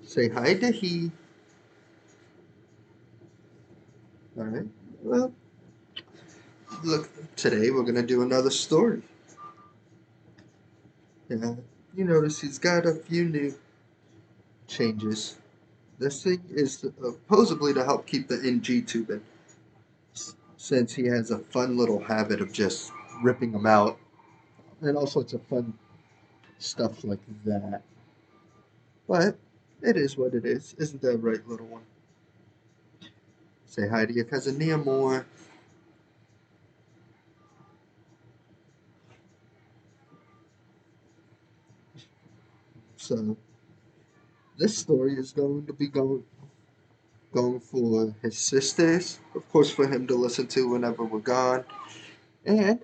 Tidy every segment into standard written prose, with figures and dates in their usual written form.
Say hi to he. Alright. Well, look, today we're gonna do another story. Yeah, you notice he's got a few new changes. This thing is supposedly to help keep the NG tubing, since he has a fun little habit of just ripping them out, and all sorts of fun stuff like that. But it is what it is. Isn't that right, little one? Say hi to your cousin Nehemore. So this story is going to be going for his sisters, of course, for him to listen to whenever we're gone, and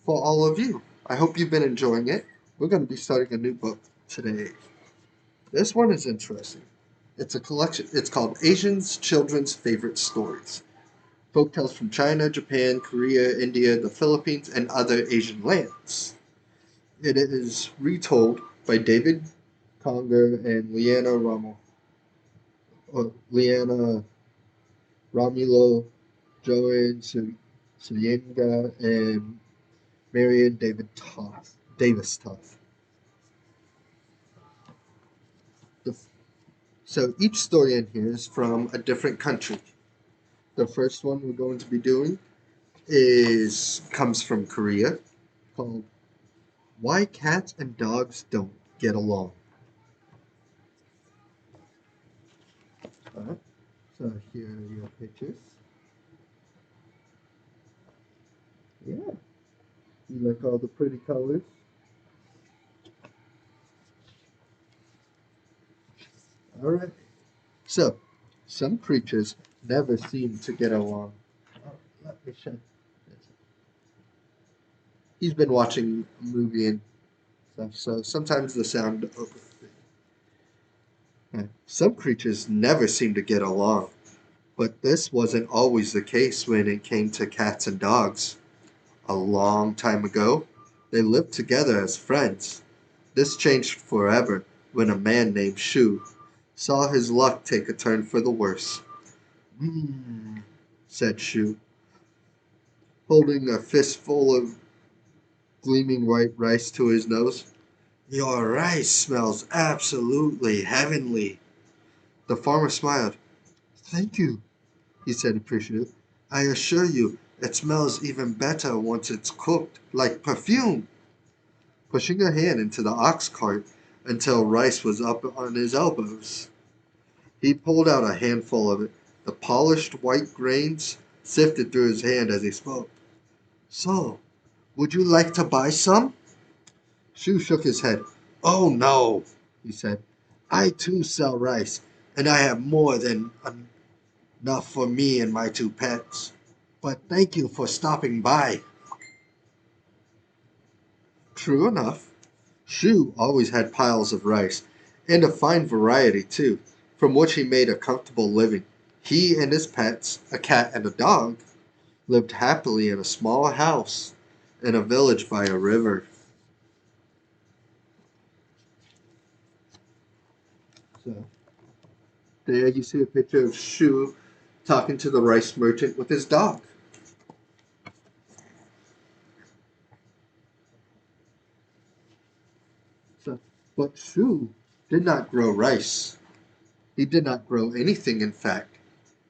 for all of you. I hope you've been enjoying it. We're going to be starting a new book today. This one is interesting. It's a collection. It's called Asians Children's Favorite Stories. Folktales from China, Japan, Korea, India, the Philippines, and other Asian lands. It is retold by David Conger and Liana Romulo, Joan Suyenaga, and Marian Davis Toth. The, so each story in here is from a different country. The first one we're going to be doing is comes from Korea, called "Why Cats and Dogs Don't Get Along." Alright, so here are your pictures. Yeah, you like all the pretty colors? Alright. So, some creatures never seem to get along. Oh, let me show. He's been watching a movie and stuff, so sometimes the sound. Some creatures never seem to get along, but this wasn't always the case when it came to cats and dogs. A long time ago, they lived together as friends. This changed forever when a man named Shu saw his luck take a turn for the worse. Mmm, said Shu, holding a fistful of gleaming white rice to his nose. Your rice smells absolutely heavenly. The farmer smiled. Thank you, he said appreciatively. I assure you, it smells even better once it's cooked, like perfume. Pushing a hand into the ox cart until rice was up on his elbows. He pulled out a handful of it. The polished white grains sifted through his hand as he spoke. So, would you like to buy some? Shu shook his head. Oh no, he said. I too sell rice, and I have more than enough for me and my two pets. But thank you for stopping by. True enough, Shu always had piles of rice, and a fine variety too, from which he made a comfortable living. He and his pets, a cat and a dog, lived happily in a small house in a village by a river. So there you see a picture of Shu talking to the rice merchant with his dog. So, but Shu did not grow rice. He did not grow anything, in fact.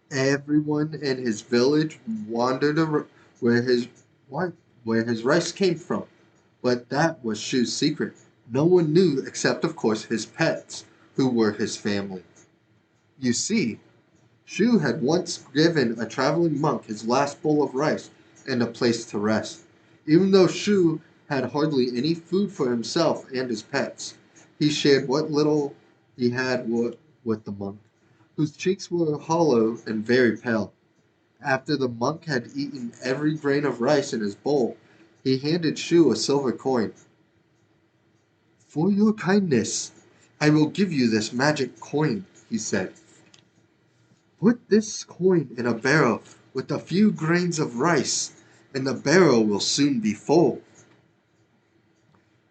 Everyone in his village wandered where his where his rice came from. But that was Shu's secret. No one knew except, of course, his pets, who were his family. You see, Shu had once given a traveling monk his last bowl of rice and a place to rest. Even though Shu had hardly any food for himself and his pets, he shared what little he had with the monk, whose cheeks were hollow and very pale. After the monk had eaten every grain of rice in his bowl, he handed Shu a silver coin. For your kindness, I will give you this magic coin, he said. Put this coin in a barrel with a few grains of rice, and the barrel will soon be full.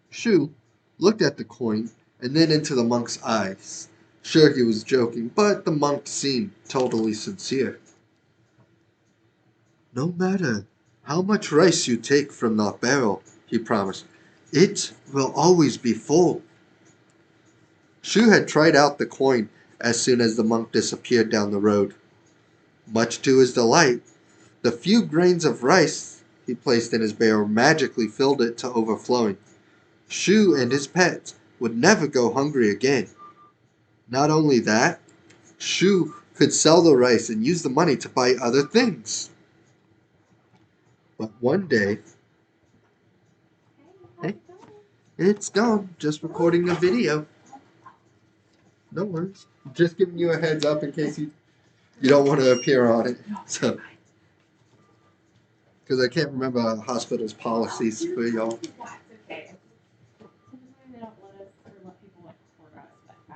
Shu looked at the coin and then into the monk's eyes. Sure, he was joking, but the monk seemed totally sincere. No matter how much rice you take from that barrel, he promised, it will always be full. Shu had tried out the coin as soon as the monk disappeared down the road. Much to his delight, the few grains of rice he placed in his barrel magically filled it to overflowing. Shu and his pets would never go hungry again. Not only that, Shu could sell the rice and use the money to buy other things. But one day, hey, it's gone. Just recording a video. No worries. Just giving you a heads up in case you don't want to appear on it. So, because I can't remember a hospital's policies for y'all.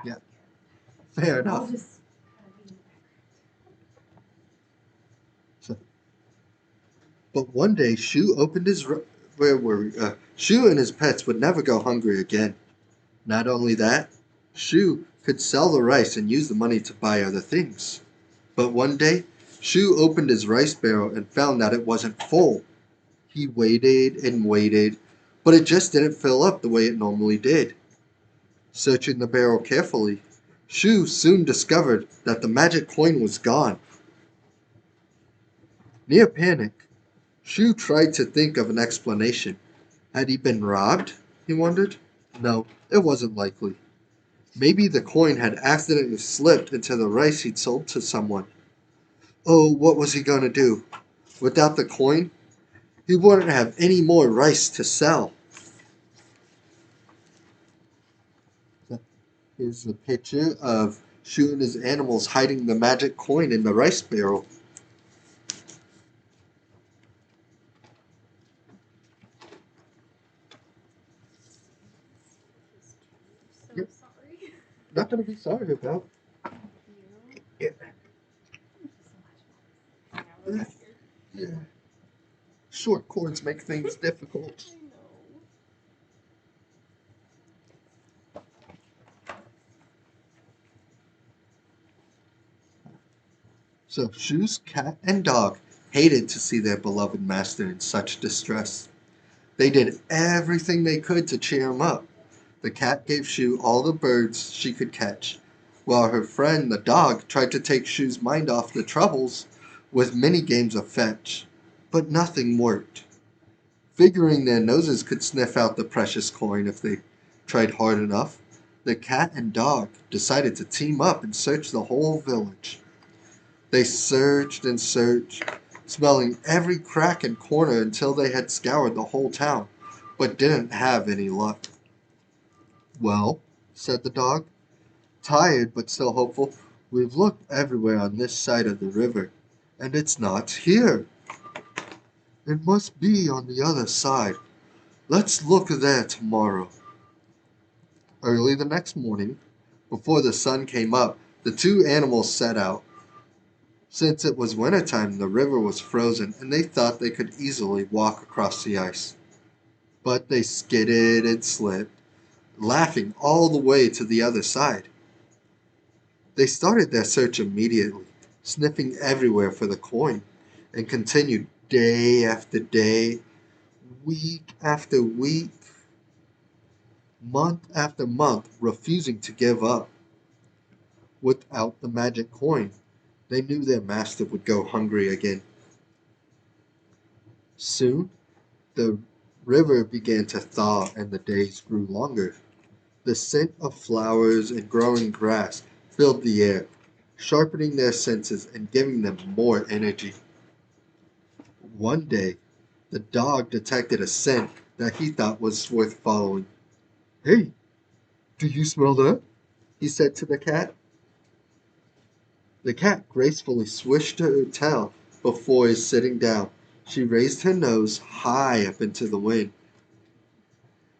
Yeah, fair enough. So, but one day, Shu opened his. Where were we? Shu and his pets would never go hungry again. Not only that, Shu could sell the rice and use the money to buy other things. But one day, Shu opened his rice barrel and found that it wasn't full. He waited and waited, but it just didn't fill up the way it normally did. Searching the barrel carefully, Shu soon discovered that the magic coin was gone. Near panic, Shu tried to think of an explanation. Had he been robbed? He wondered. No, it wasn't likely. Maybe the coin had accidentally slipped into the rice he'd sold to someone. Oh, what was he going to do? Without the coin, he wouldn't have any more rice to sell. Here's a picture of Shu and his animals hiding the magic coin in the rice barrel. Yep. Nothing to be sorry about. Yeah. Yeah. Short cords make things difficult. So Shu's cat and dog hated to see their beloved master in such distress. They did everything they could to cheer him up. The cat gave Shu all the birds she could catch, while her friend the dog tried to take Shu's mind off the troubles with many games of fetch. But nothing worked. Figuring their noses could sniff out the precious coin if they tried hard enough, the cat and dog decided to team up and search the whole village. They searched and searched, smelling every crack and corner until they had scoured the whole town, but didn't have any luck. Well, said the dog, tired but still hopeful, we've looked everywhere on this side of the river, and it's not here. It must be on the other side. Let's look there tomorrow. Early the next morning, before the sun came up, the two animals set out. Since it was winter time, the river was frozen, and they thought they could easily walk across the ice. But they skidded and slipped, laughing all the way to the other side. They started their search immediately, sniffing everywhere for the coin, and continued day after day, week after week, month after month, refusing to give up. Without the magic coin, they knew their master would go hungry again. Soon, the river began to thaw and the days grew longer. The scent of flowers and growing grass filled the air, sharpening their senses and giving them more energy. One day, the dog detected a scent that he thought was worth following. Hey, do you smell that? He said to the cat. The cat gracefully swished her tail before sitting down. She raised her nose high up into the wind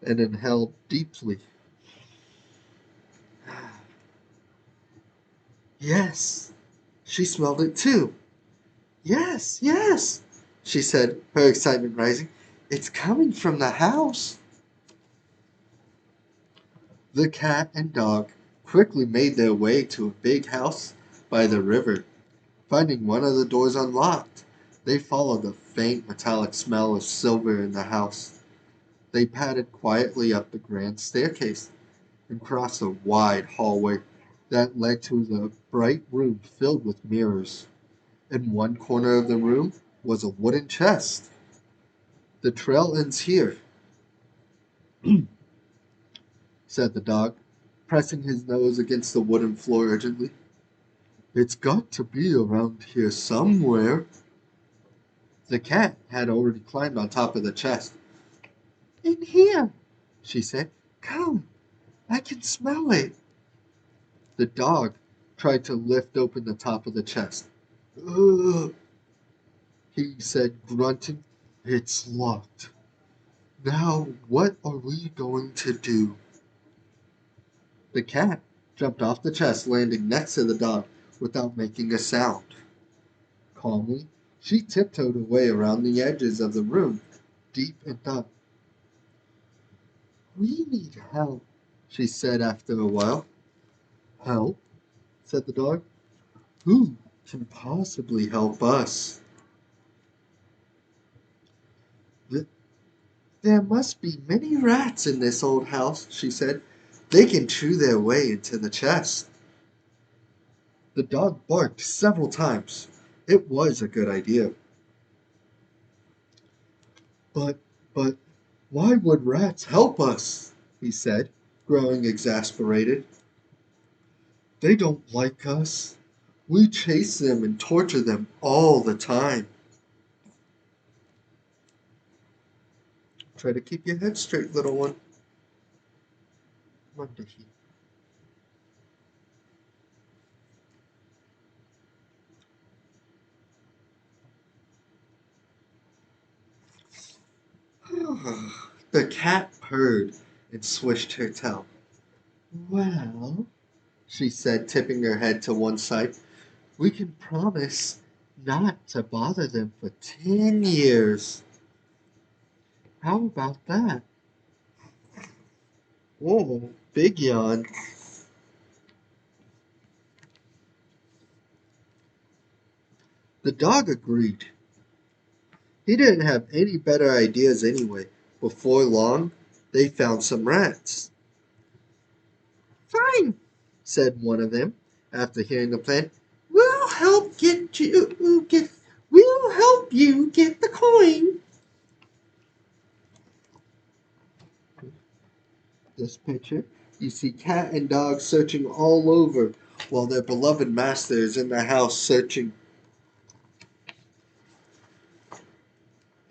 and inhaled deeply. Yes, she smelled it too. Yes, yes, she said, her excitement rising. It's coming from the house. The cat and dog quickly made their way to a big house by the river. Finding one of the doors unlocked, they followed the faint metallic smell of silver in the house. They padded quietly up the grand staircase and crossed a wide hallway that led to the bright room filled with mirrors. In one corner of the room was a wooden chest. The trail ends here, said the dog, pressing his nose against the wooden floor urgently. It's got to be around here somewhere. The cat had already climbed on top of the chest. In here, she said. Come, I can smell it. The dog tried to lift open the top of the chest. Ugh, he said, grunting. It's locked. Now, what are we going to do? The cat jumped off the chest, landing next to the dog without making a sound. Calmly, she tiptoed away around the edges of the room, deep in thought. We need help, she said after a while. Help? Said the dog. Who can possibly help us? There must be many rats in this old house, she said. They can chew their way into the chest. The dog barked several times. It was a good idea. But, but, why would rats help us? He said, growing exasperated. They don't like us. We chase them and torture them all the time. Try to keep your head straight, little one. Monday. The cat purred and swished her tail. Well, she said, tipping her head to one side, we can promise not to bother them for 10 years. How about that? Oh, big yawn. The dog agreed. He didn't have any better ideas anyway. Before long, they found some rats. Fine, said one of them, after hearing the plan. We'll help you get the coin. This picture, you see cat and dog searching all over while their beloved master is in the house searching.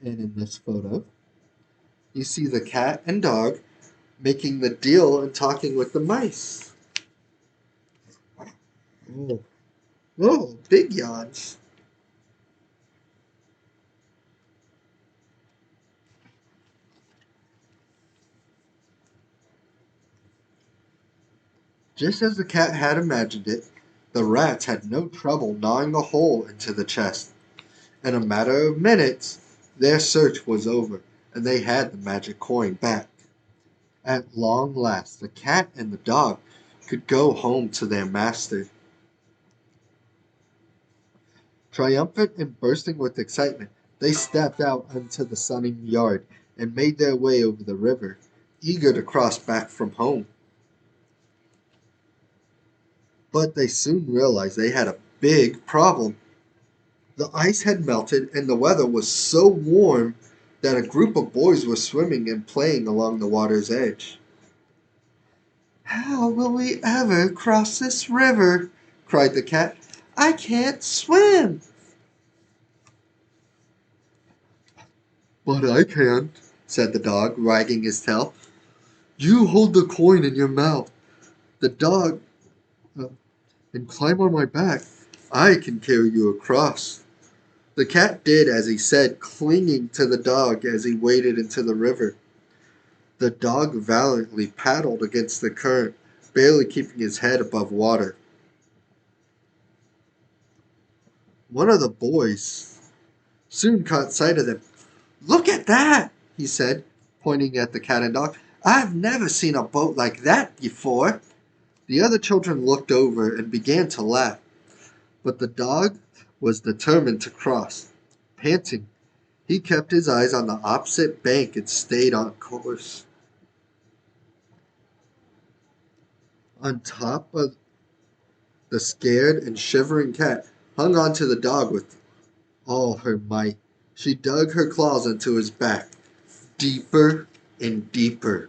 And in this photo, you see the cat and dog making the deal and talking with the mice. Oh, oh, big yawns. Just as the cat had imagined it, the rats had no trouble gnawing a hole into the chest. In a matter of minutes, their search was over, and they had the magic coin back. At long last, the cat and the dog could go home to their master. Triumphant and bursting with excitement, they stepped out into the sunny yard and made their way over the river, eager to cross back from home. But they soon realized they had a big problem. The ice had melted and the weather was so warm that a group of boys were swimming and playing along the water's edge. How will we ever cross this river? Cried the cat. I can't swim. But I can, said the dog, wagging his tail. You hold the coin in your mouth. The dog, and climb on my back. I can carry you across. The cat did as he said, clinging to the dog as he waded into the river. The dog valiantly paddled against the current, barely keeping his head above water. One of the boys soon caught sight of them. Look at that, he said, pointing at the cat and dog. I've never seen a boat like that before." The other children looked over and began to laugh, but the dog was determined to cross. Panting, he kept his eyes on the opposite bank and stayed on course. On top of the scared and shivering cat hung onto the dog with all her might. She dug her claws into his back, deeper and deeper.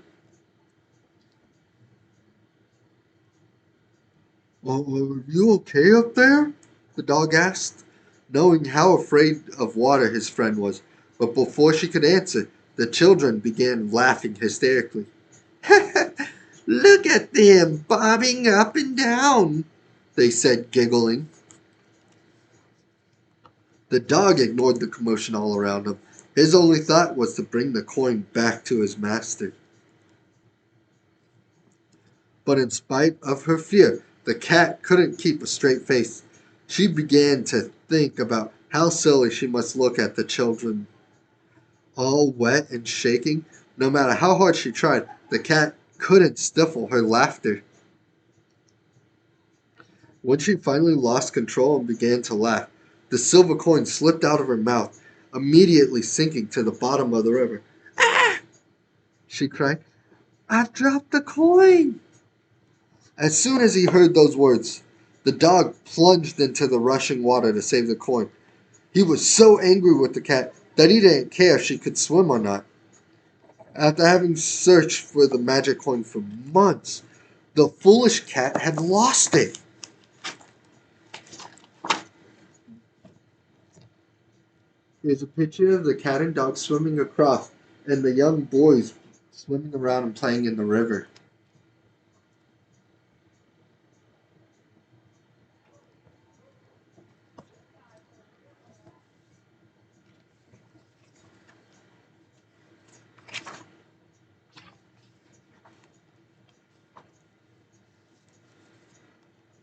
"Oh, are you okay up there?" the dog asked, knowing how afraid of water his friend was. But before she could answer, the children began laughing hysterically. "Look at them bobbing up and down," they said, giggling. The dog ignored the commotion all around him. His only thought was to bring the coin back to his master. But in spite of her fear, the cat couldn't keep a straight face. She began to think about how silly she must look at the children. All wet and shaking, no matter how hard she tried, the cat couldn't stifle her laughter. When she finally lost control and began to laugh, the silver coin slipped out of her mouth, immediately sinking to the bottom of the river. "Ah!" she cried. "I've dropped the coin!" As soon as he heard those words, the dog plunged into the rushing water to save the coin. He was so angry with the cat that he didn't care if she could swim or not. After having searched for the magic coin for months, the foolish cat had lost it. Here's a picture of the cat and dog swimming across, and the young boys swimming around and playing in the river.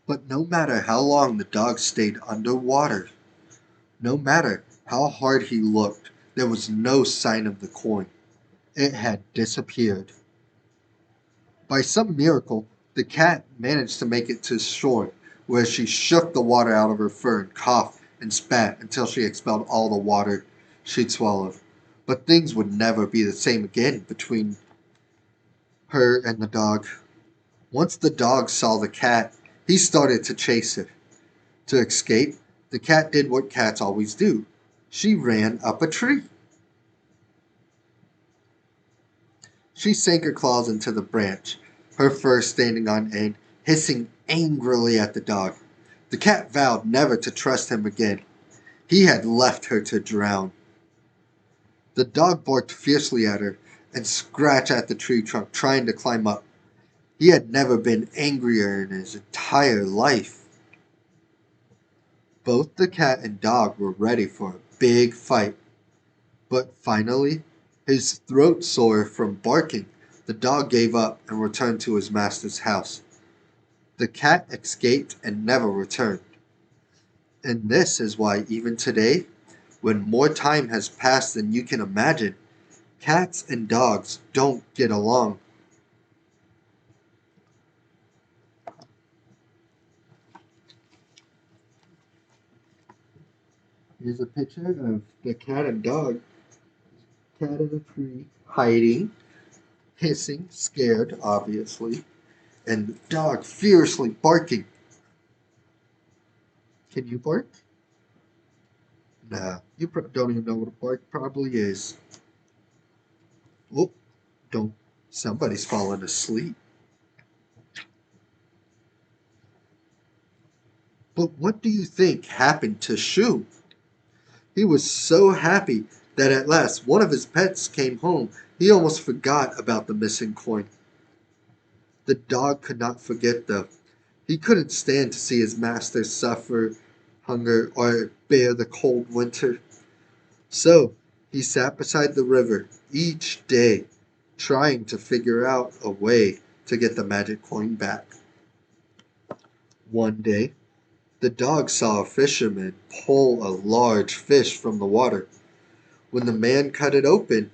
But no matter how long the dog stayed underwater, no matter how hard he looked, there was no sign of the coin. It had disappeared. By some miracle, the cat managed to make it to shore, where she shook the water out of her fur and coughed and spat until she expelled all the water she'd swallowed. But things would never be the same again between her and the dog. Once the dog saw the cat, he started to chase her. To escape, the cat did what cats always do. She ran up a tree. She sank her claws into the branch, her fur standing on end, hissing angrily at the dog. The cat vowed never to trust him again. He had left her to drown. The dog barked fiercely at her and scratched at the tree trunk, trying to climb up. He had never been angrier in his entire life. Both the cat and dog were ready for a big fight. But finally, his throat sore from barking, the dog gave up and returned to his master's house. The cat escaped and never returned. And this is why even today, when more time has passed than you can imagine, cats and dogs don't get along. Here's a picture of the cat and dog. Cat in a tree, hiding, hissing, scared, obviously, and the dog fiercely barking. Can you bark? Nah, you don't even know what a bark probably is. Oh, don't. Somebody's falling asleep. But what do you think happened to Shu? He was so happy that at last one of his pets came home. He almost forgot about the missing coin. The dog could not forget, though. He couldn't stand to see his master suffer hunger or bear the cold winter. So he sat beside the river each day, trying to figure out a way to get the magic coin back. One day, the dog saw a fisherman pull a large fish from the water. When the man cut it open,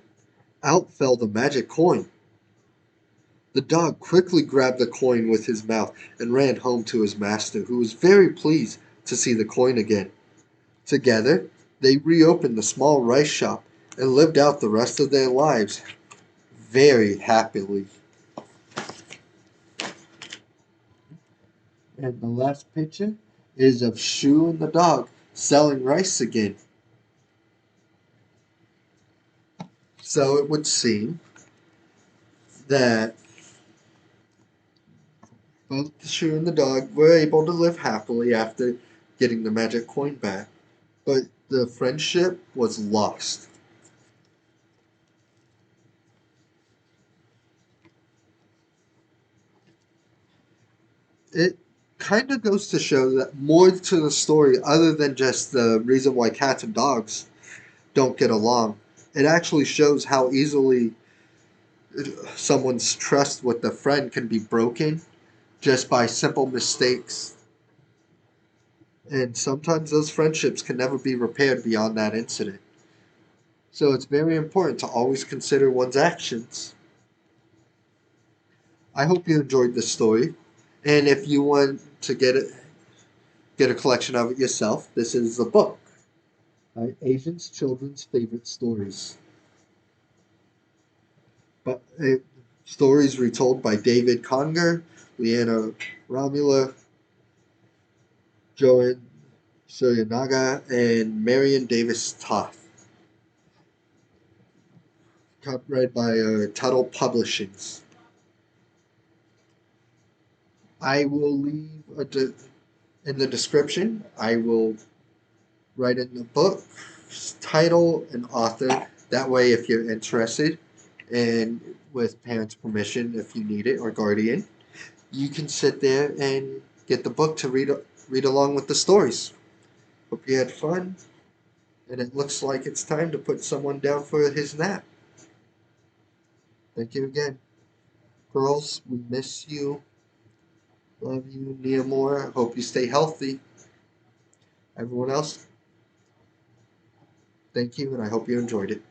out fell the magic coin. The dog quickly grabbed the coin with his mouth and ran home to his master, who was very pleased to see the coin again. Together, they reopened the small rice shop and lived out the rest of their lives very happily. And the last picture is of Shu and the dog selling rice again. So it would seem that both the Shu and the dog were able to live happily after getting the magic coin back. But the friendship was lost. It kind of goes to show that more to the story other than just the reason why cats and dogs don't get along. It actually shows how easily someone's trust with a friend can be broken just by simple mistakes. And sometimes those friendships can never be repaired beyond that incident. So it's very important to always consider one's actions. I hope you enjoyed this story. And if you want to get a collection of it yourself, this is a book. Right? Asians Children's Favorite Stories. But stories retold by David Conger, Liana, Romulo, Joan, Suyenaga, and Marian Davis Toth. Copyright by Tuttle Publishings. I will leave in the description. I will write in the book title and author. That way, if you're interested, and with parents' permission, if you need it, or guardian, you can sit there and get the book to read along with the stories. Hope you had fun, and it looks like it's time to put someone down for his nap. Thank you again. Girls, we miss you. Love you, Nia Moore. Hope you stay healthy. Everyone else, thank you, and I hope you enjoyed it.